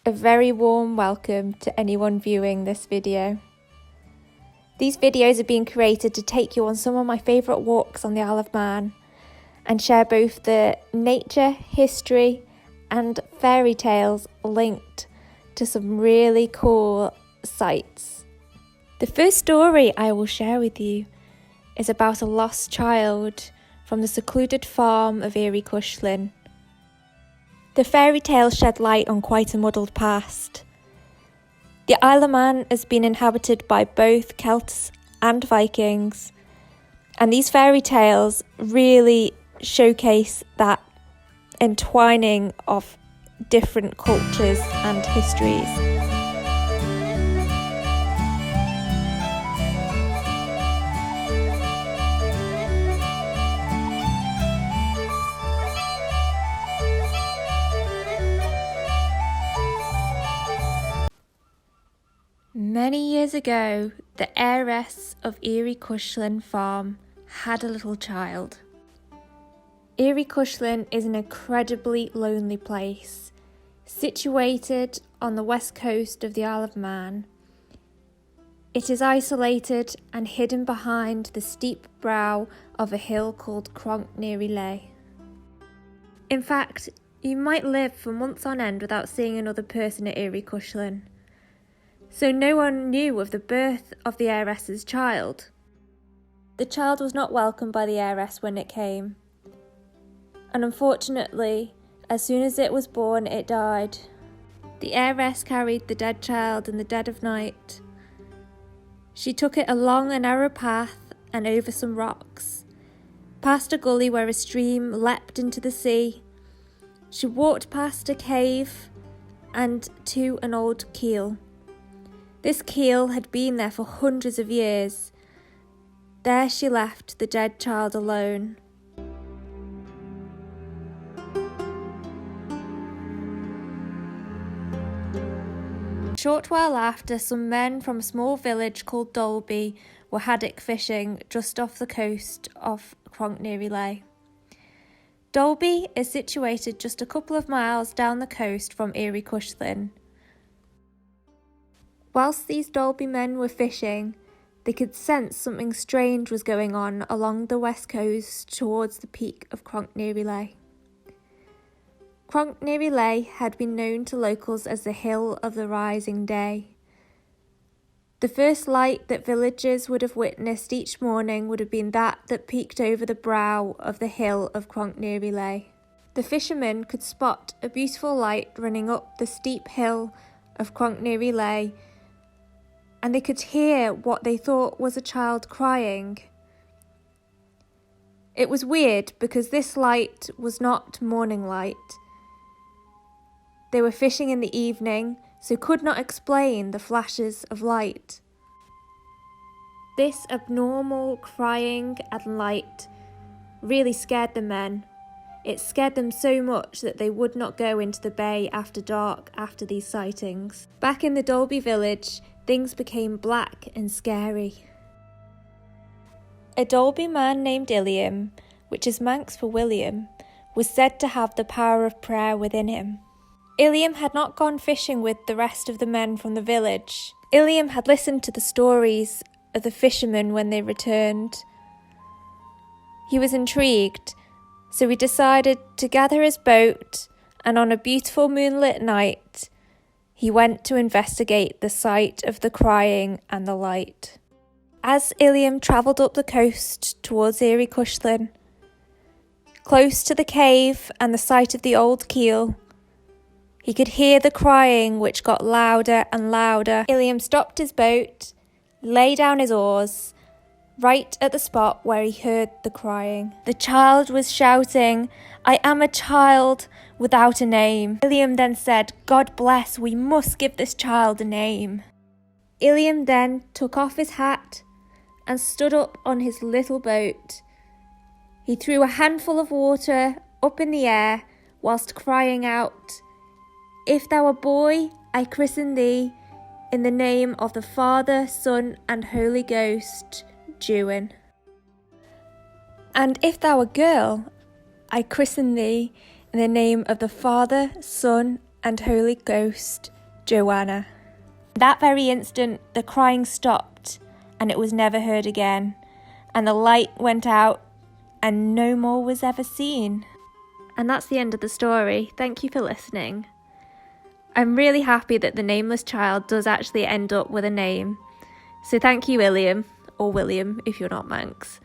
A very warm welcome to anyone viewing this video. These videos are being created to take you on some of my favourite walks on the Isle of Man and share both the nature, history and fairy tales linked to some really cool sights. The first story I will share with you is about a lost child from the secluded farm of Eary Cushlin. The fairy tale shed light on quite a muddled past. The Isle of Man has been inhabited by both Celts and Vikings, and these fairy tales really showcase that entwining of different cultures and histories. Many years ago, the heiress of Eary Cushlin farm had a little child. Eary Cushlin is an incredibly lonely place, situated on the west coast of the Isle of Man. It is isolated and hidden behind the steep brow of a hill called Eary. In fact, you might live for months on end without seeing another person at Eary Cushlin. So no one knew of the birth of the heiress's child. The child was not welcomed by the heiress when it came, and unfortunately, as soon as it was born, it died. The heiress carried the dead child in the dead of night. She took it along a narrow path and over some rocks, past a gully where a stream leapt into the sea. She walked past a cave and to an old keel. This keel had been there for hundreds of years. There she left the dead child alone. A short while after, some men from a small village called Dalby were haddock fishing just off the coast of Eary. Dalby is situated just a couple of miles down the coast from Eary Cushlin. Whilst these Dalby men were fishing, they could sense something strange was going on along the west coast towards the peak of Eary. Eary had been known to locals as the Hill of the Rising Day. The first light that villagers would have witnessed each morning would have been that peeked over the brow of the hill of Eary. The fishermen could spot a beautiful light running up the steep hill of Eary, and they could hear what they thought was a child crying. It was weird because this light was not morning light. They were fishing in the evening, so could not explain the flashes of light. This abnormal crying and light really scared the men. It scared them so much that they would not go into the bay after dark after these sightings. Back in the Dalby village, things became black and scary. A Dalby man named William, which is Manx for William, was said to have the power of prayer within him. William had not gone fishing with the rest of the men from the village. William had listened to the stories of the fishermen when they returned. He was intrigued, so he decided to gather his boat, and on a beautiful moonlit night, he went to investigate the site of the crying and the light. As William travelled up the coast towards Eary Cushlin, close to the cave and the site of the old keel, he could hear the crying which got louder and louder. William stopped his boat, lay down his oars, right at the spot where he heard the crying. The child was shouting, "I am a child without a name." William then said, "God bless, we must give this child a name." William then took off his hat and stood up on his little boat. He threw a handful of water up in the air whilst crying out, "If thou a boy, I christen thee in the name of the Father, Son and Holy Ghost, Jewin. And if thou a girl, I christen thee in the name of the Father, Son and Holy Ghost, Joanna. That very instant, the crying stopped, and it was never heard again, and the light went out, and no more was ever seen. And that's the end of the story. Thank you for listening. I'm really happy that the nameless child does actually end up with a name. So thank you, William, or William if you're not Manx.